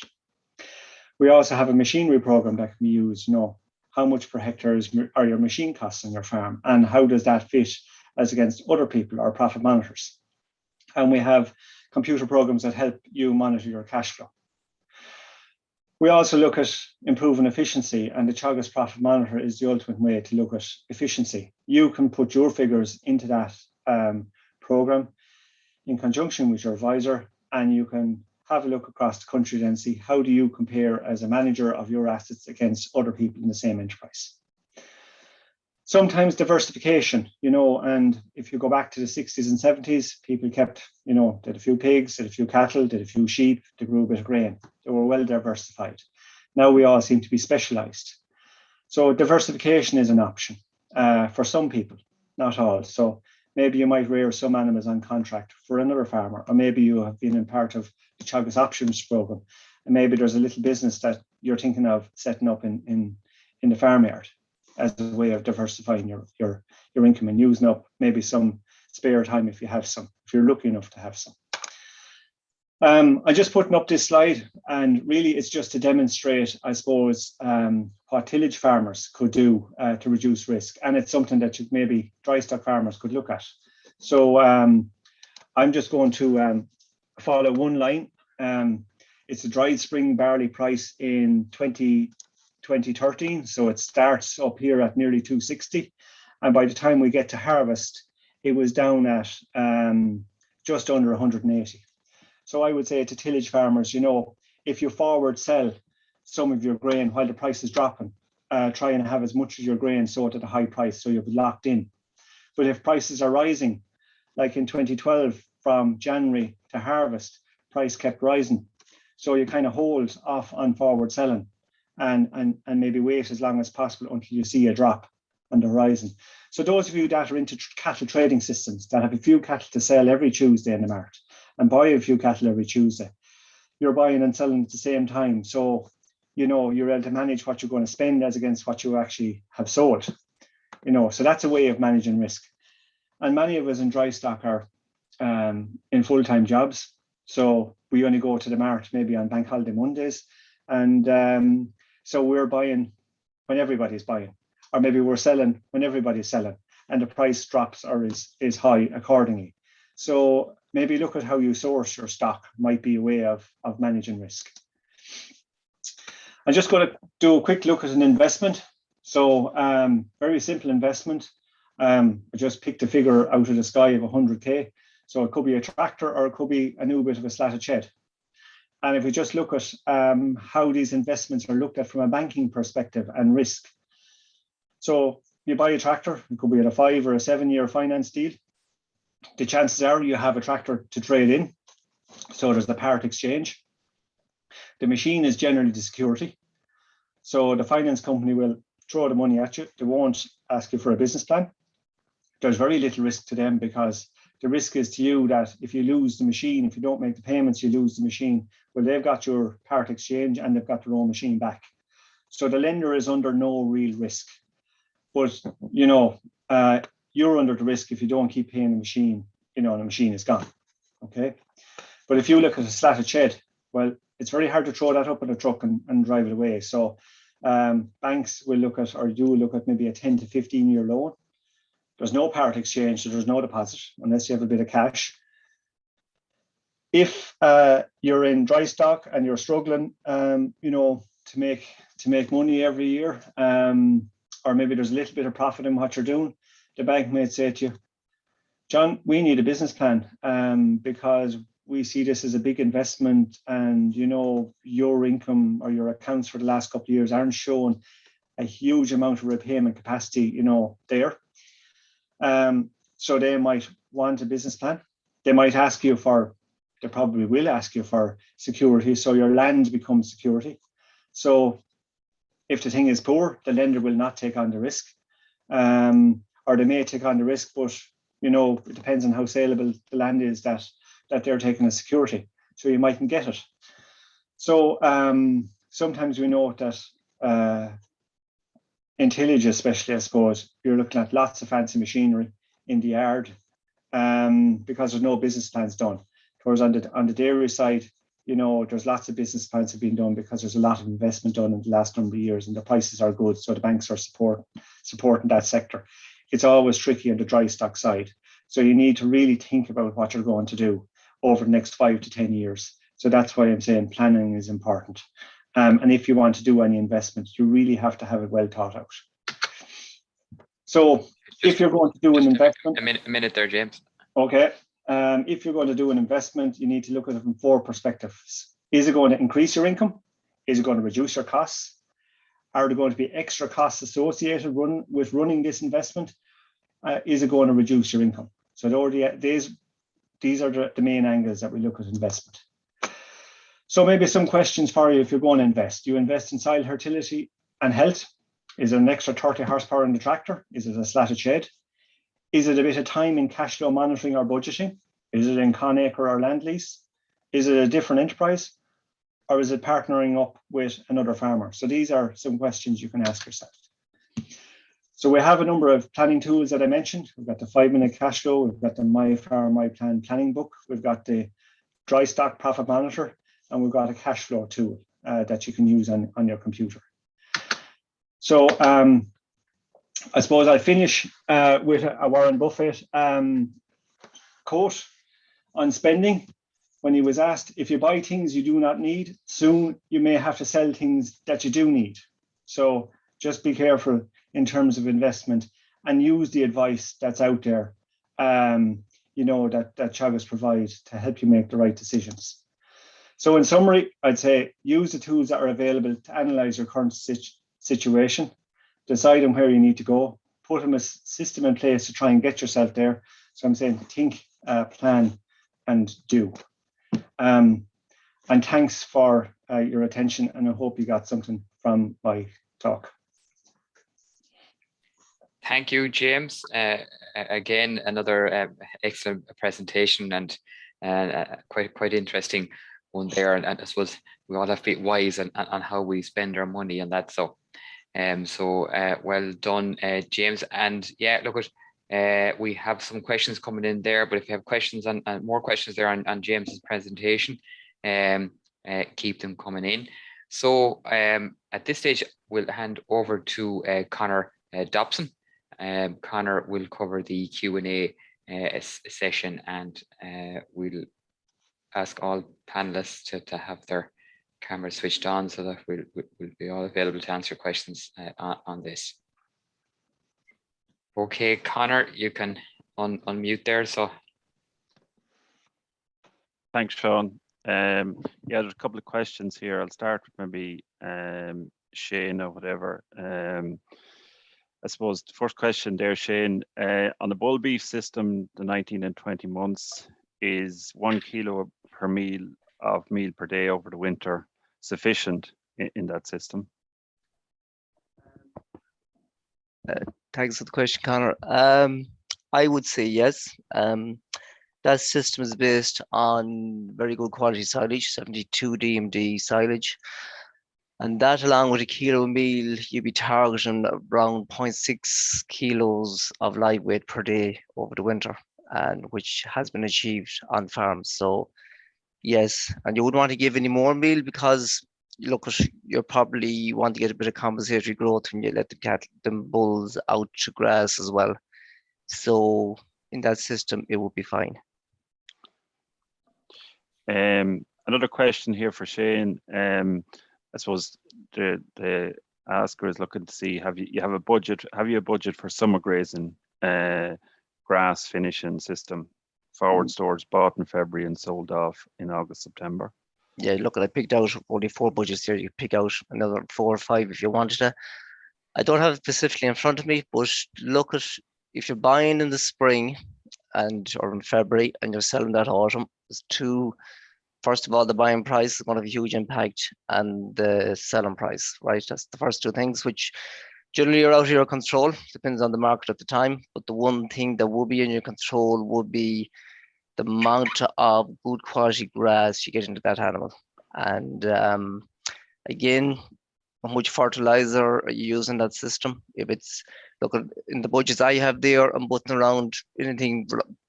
We also have a machinery program that can be used. You know, how much per hectare are your machine costs on your farm, and how does that fit as against other people or profit monitors? And we have computer programs that help you monitor your cash flow. We also look at improving efficiency, and the Teagasc Profit Monitor is the ultimate way to look at efficiency. You can put your figures into that program in conjunction with your advisor, and you can have a look across the country and see how do you compare as a manager of your assets against other people in the same enterprise. Sometimes diversification, you know, and if you go back to the 60s and 70s, people kept, you know, did a few pigs, did a few cattle, did a few sheep, they grew a bit of grain. They were well diversified. Now we all seem to be specialized. So diversification is an option for some people, not all. So maybe you might rear some animals on contract for another farmer, or maybe you have been in part of the Teagasc Options program, and maybe there's a little business that you're thinking of setting up in the farmyard as a way of diversifying your income and using up maybe some spare time if you have some, if you're lucky enough to have some. I'm just putting up this slide, and really it's just to demonstrate, I suppose, what tillage farmers could do to reduce risk. And it's something that maybe dry stock farmers could look at. So I'm just going to follow one line. It's a dried spring barley price in 2013. So it starts up here at nearly 260. And by the time we get to harvest, it was down at just under 180. So I would say to tillage farmers, you know, if you forward sell some of your grain while the price is dropping, try and have as much of your grain sold at a high price so you'll be locked in. But if prices are rising, like in 2012, from January to harvest, price kept rising. So you kind of hold off on forward selling and maybe wait as long as possible until you see a drop. on the horizon. So those of you that are into cattle trading systems, that have a few cattle to sell every Tuesday in the mart and buy a few cattle every Tuesday, you're buying and selling at the same time. So, you're able to manage what you're going to spend as against what you actually have sold. So that's a way of managing risk. And many of us in Drystock are in full-time jobs. So we only go to the mart maybe on bank holiday Mondays. And so we're buying when everybody's buying, or maybe we're selling when everybody's selling, and the price drops or is high accordingly. So maybe look at how you source your stock might be a way of managing risk. I'm just going to do a quick look at an investment. So very simple investment. I just picked a figure out of the sky of 100K. So it could be a tractor or it could be a new bit of a slatted shed. And if we just look at how these investments are looked at from a banking perspective and risk. So you buy a tractor, it could be at a 5 or a 7 year finance deal. The chances are you have a tractor to trade in. So there's the part exchange. The machine is generally the security. So the finance company will throw the money at you. They won't ask you for a business plan. There's very little risk to them, because the risk is to you that if you lose the machine, if you don't make the payments, you lose the machine. Well, they've got your part exchange and they've got their own machine back. So the lender is under no real risk. But, you're under the risk if you don't keep paying the machine, the machine is gone. Okay. But if you look at a slatted shed, well, it's very hard to throw that up in a truck and drive it away. So banks will look at, or do look at, maybe a 10 to 15 year loan. There's no part exchange, so there's no deposit unless you have a bit of cash. If you're in Drystock and you're struggling, to make money every year, or maybe there's a little bit of profit in what you're doing, the bank may say to you, John, we need a business plan because we see this as a big investment, and your income or your accounts for the last couple of years aren't showing a huge amount of repayment capacity, there. So they might want a business plan. They might ask you they probably will ask you for security. So your land becomes security. So if the thing is poor, the lender will not take on the risk. Or they may take on the risk, but it depends on how saleable the land is that they're taking as security. So you mightn't get it. So sometimes we know that in tillage especially, I suppose, you're looking at lots of fancy machinery in the yard because there's no business plans done. Whereas on the dairy side, there's lots of business plans have been done because there's a lot of investment done in the last number of years and the prices are good. So the banks are supporting that sector. It's always tricky on the dry stock side. So you need to really think about what you're going to do over the next 5 to 10 years. So that's why I'm saying planning is important. And if you want to do any investment, you really have to have it well thought out. So if you're going to do an investment...
A minute there, James.
Okay. If you're going to do an investment, you need to look at it from 4 perspectives. Is it going to increase your income? Is it going to reduce your costs? Are there going to be extra costs associated with running this investment? Is it going to reduce your income? So these are the main angles that we look at investment. So maybe some questions for you if you're going to invest. Do you invest in soil fertility and health? Is it an extra 30 horsepower in the tractor? Is it a slatted shed? Is it a bit of time in cash flow monitoring or budgeting? Is it in Con Acre or land lease? Is it a different enterprise? Or is it partnering up with another farmer? So these are some questions you can ask yourself. So we have a number of planning tools that I mentioned. We've got the 5-minute cash flow. We've got the My Farm, My Plan planning book. We've got the dry stock profit monitor. And we've got a cash flow tool that you can use on your computer. So I suppose I'll finish with a Warren Buffett quote on spending. When he was asked, if you buy things you do not need, soon you may have to sell things that you do need. So just be careful in terms of investment and use the advice that's out there, that Teagasc provides to help you make the right decisions. So in summary, I'd say use the tools that are available to analyze your current situation, decide on where you need to go, put a system in place to try and get yourself there. So I'm saying think, plan, and do. And thanks for your attention, and I hope you got something from my talk.
Thank you, James. Again, another excellent presentation and quite interesting one there. And I suppose we all have to be wise on how we spend our money and that. So, well done, James. And yeah, look at we have some questions coming in there. But if you have questions on more questions there on James's presentation, keep them coming in. So at this stage, we'll hand over to Conor Dobson. Conor will cover the Q&A session, and we'll ask all panelists to have their cameras switched on so that we'll be all available to answer questions on this. Okay, Conor, you can unmute there. So,
thanks, Sean. Yeah, there's a couple of questions here. I'll start with maybe Shane or whatever. I suppose the first question there, Shane, on the bull beef system, the 19 and 20 months, is 1 kilo per meal of meal per day over the winter sufficient in that system?
Thanks for the question, Conor. I would say yes. That system is based on very good quality silage, 72 DMD silage. And that, along with a kilo meal, you'd be targeting around 0.6 kilos of live weight per day over the winter, and which has been achieved on farms. So yes, and you wouldn't want to give any more meal because you probably want to get a bit of compensatory growth when you let the bulls out to grass as well. So in that system, it would be fine.
Another question here for Shane. I suppose the asker is looking to see, have you a budget for summer grazing grass finishing system, forward stores bought in February and sold off in August, September?
Yeah, look, I picked out only 4 budgets here. You pick out another 4 or 5 if you wanted to. I don't have it specifically in front of me, but look at, if you're buying in the spring or in February and you're selling that autumn, there's two. First of all, the buying price is going to have a huge impact, and the selling price, right? That's the first 2 things, which generally are out of your control. Depends on the market at the time. But the one thing that will be in your control would be the amount of good quality grass you get into that animal. And again, how much fertilizer are you using that system? If it's, look, in the budgets I have there, I'm putting around anything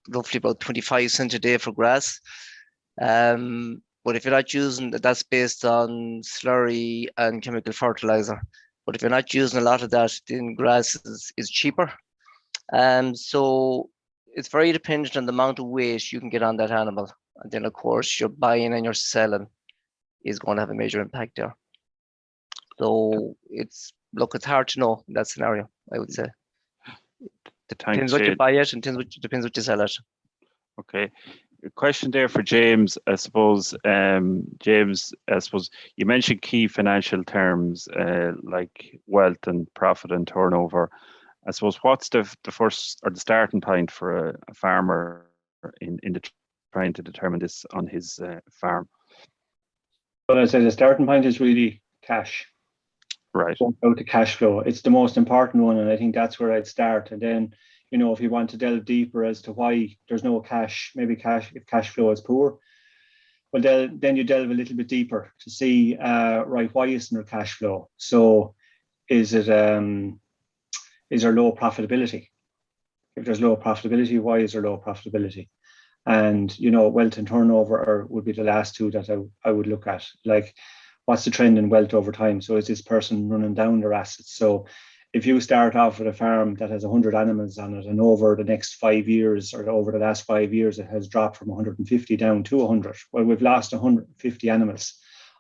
roughly about 25 cents a day for grass. But if you're not using that, that's based on slurry and chemical fertilizer. But if you're not using a lot of that, then grass is cheaper. So it's very dependent on the amount of weight you can get on that animal. And then, of course, your buying and your selling is going to have a major impact there. So it's hard to know in that scenario, I would say. Depends what you buy it and depends what you sell it.
Okay. A question there for James, I suppose. James, I suppose you mentioned key financial terms like wealth and profit and turnover. I suppose what's the first or the starting point for a farmer in trying to determine this on his farm?
Well, I'd say the starting point is really cash.
Right.
Out the cash flow. It's the most important one, and I think that's where I'd start. And then, if you want to delve deeper as to why there's no cash, if cash flow is poor, well, then you delve a little bit deeper to see, right, why isn't there cash flow? So is there low profitability? If there's low profitability, why is there low profitability? And, wealth and turnover would be the last 2 that I would look at. Like, what's the trend in wealth over time? So is this person running down their assets? So if you start off with a farm that has 100 animals on it, and over the next 5 years or over the last 5 years, it has dropped from 150 down to 100. Well, we've lost 150 animals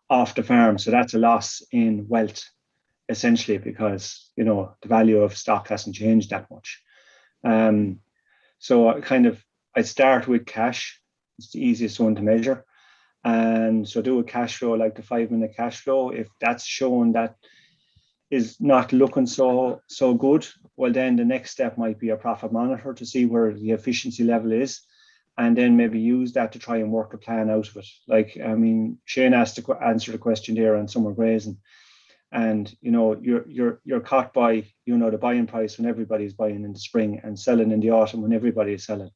off the farm. So that's a loss in wealth, essentially, because, the value of stock hasn't changed that much. So I start with cash. It's the easiest one to measure. And so do a cash flow like the 5-minute cash flow. If that's shown that is not looking so good, well, then the next step might be a profit monitor to see where the efficiency level is, and then maybe use that to try and work a plan out of it. Like, Shane asked to answer the question there on summer grazing. and you're caught by the buying price when everybody's buying in the spring and selling in the autumn when everybody is selling.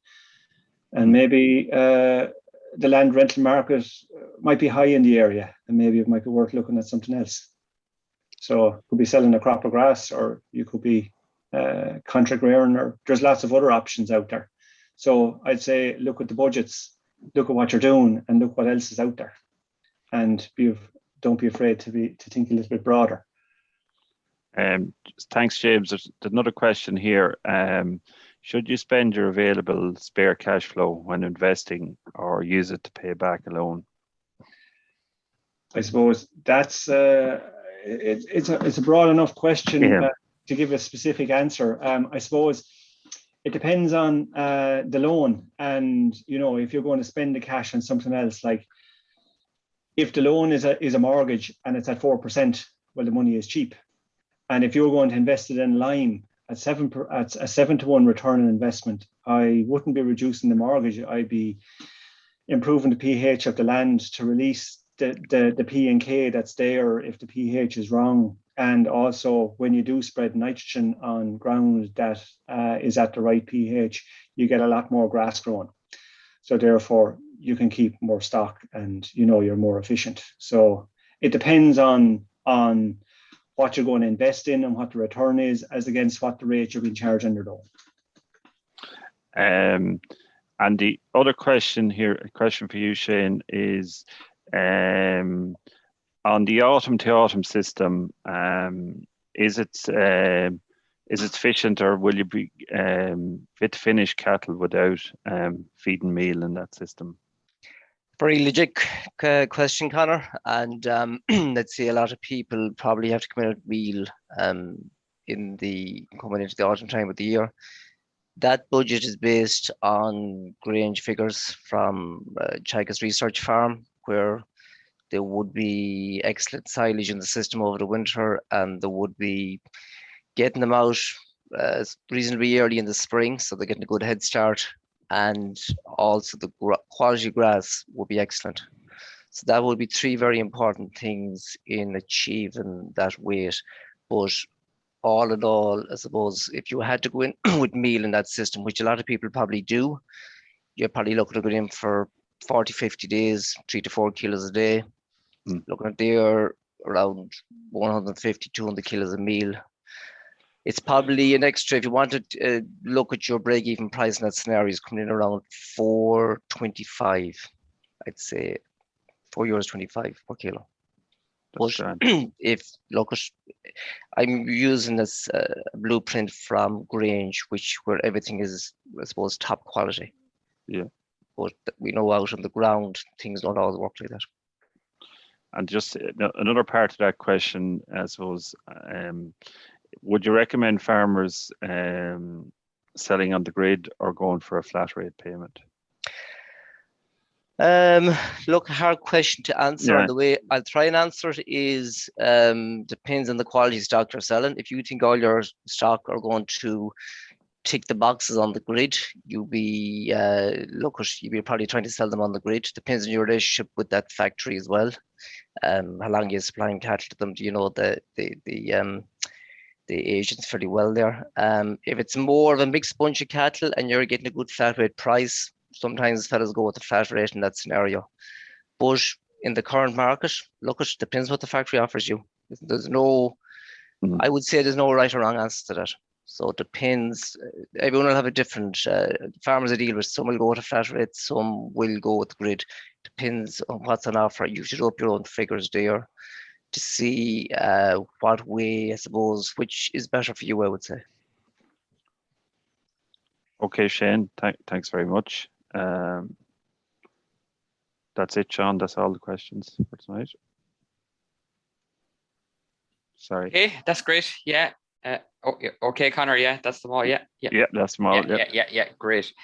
And maybe the land rental market might be high in the area, and maybe it might be worth looking at something else. So it could be selling a crop of grass, or you could be contract rearing, or there's lots of other options out there. So I'd say look at the budgets, look at what you're doing, and look what else is out there, and don't be afraid to think a little bit broader.
Thanks, James. There's another question here. Should you spend your available spare cash flow when investing, or use it to pay back a loan?
I suppose that's it's a broad enough question to give a specific answer. I suppose it depends on the loan, and if you're going to spend the cash on something else, like if the loan is a mortgage and it's at 4%, well, the money is cheap. And if you're going to invest it in lime at a 7-to-1 return on investment, I wouldn't be reducing the mortgage. I'd be improving the pH of the land to release the P and K that's there if the pH is wrong. And also, when you do spread nitrogen on ground that is at the right pH, you get a lot more grass growing. So therefore, you can keep more stock, and you're more efficient. So it depends on what you're going to invest in and what the return is, as against what the rate you're being charged under loan.
And the other question here, a question for you, Seán, is on the autumn to autumn system, is it sufficient, or will you be fit to finish cattle without feeding meal in that system?
Very legit question, Conor. And let's say a lot of people probably have to come in with meal coming into the autumn time of the year. That budget is based on Grange figures from Teagasc Research Farm, where there would be excellent silage in the system over the winter, and there would be getting them out reasonably early in the spring, so they're getting a good head start. And also the quality grass will be excellent. So that will be three very important things in achieving that weight. But all in all, I suppose, if you had to go in with meal in that system, which a lot of people probably do, you're probably looking to go in for 40, 50 days, 3 to 4 kilos a day. Looking at there around 150, 200 kilos of meal. It's probably an extra, if you wanted to look at your break-even price in that scenario, is coming in around €4.25, I'd say, €4.25 per kilo. But I'm using this blueprint from Grange, where everything is, I suppose, top quality.
Yeah.
But we know out on the ground, things don't always work like that.
And just another part of that question, I suppose, would you recommend farmers selling on the grid or going for a flat rate payment?
Look, a hard question to answer. And the way I'll try and answer it is depends on the quality stock you're selling. If you think all your stock are going to tick the boxes on the grid, you'll be probably trying to sell them on the grid. Depends on your relationship with that factory as well. How long you're supplying cattle to them? Do you know the agents fairly well there? If it's more of a mixed bunch of cattle and you're getting a good flat rate price, sometimes fellas go with the flat rate in that scenario. But in the current market, look, it depends what the factory offers you. There's no, I would say there's no right or wrong answer to that. So it depends. Everyone will have a different, farmers I deal with, some will go with a flat rate, some will go with the grid. Depends on what's on offer. You should up your own figures there to see what way, I suppose, which is better for you, I would say.
Okay, Seán, thanks very much. That's it, Seán. That's all the questions for tonight. Sorry.
Okay, that's great. Yeah. Okay, Conor. Yeah, that's them all. Yeah,
that's them all.
Yeah, great.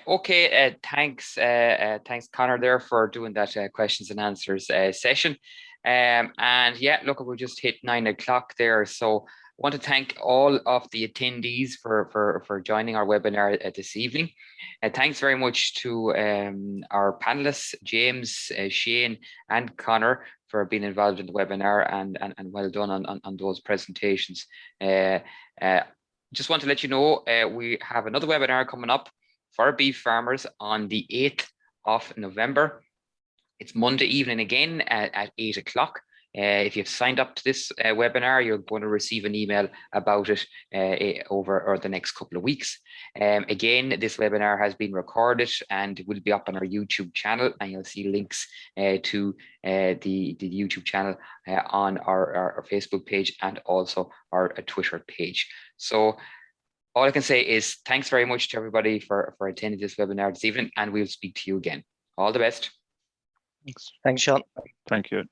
Okay, thanks, Conor, there for doing that questions and answers session. And yeah, look, we'll just hit 9 o'clock there. So I want to thank all of the attendees for joining our webinar this evening. Thanks very much to our panelists, James, Seán and Conor, being involved in the webinar, and well done on those presentations. Just want to let you know, we have another webinar coming up for beef farmers on the 8th of November. It's Monday evening again at 8 o'clock. If you've signed up to this webinar, you're going to receive an email about it over the next couple of weeks. Again, this webinar has been recorded and will be up on our YouTube channel, and you'll see links to the YouTube channel on our Facebook page and also our Twitter page. So all I can say is thanks very much to everybody for attending this webinar this evening, and we'll speak to you again. All the best.
Thanks, Seán.
Thank you.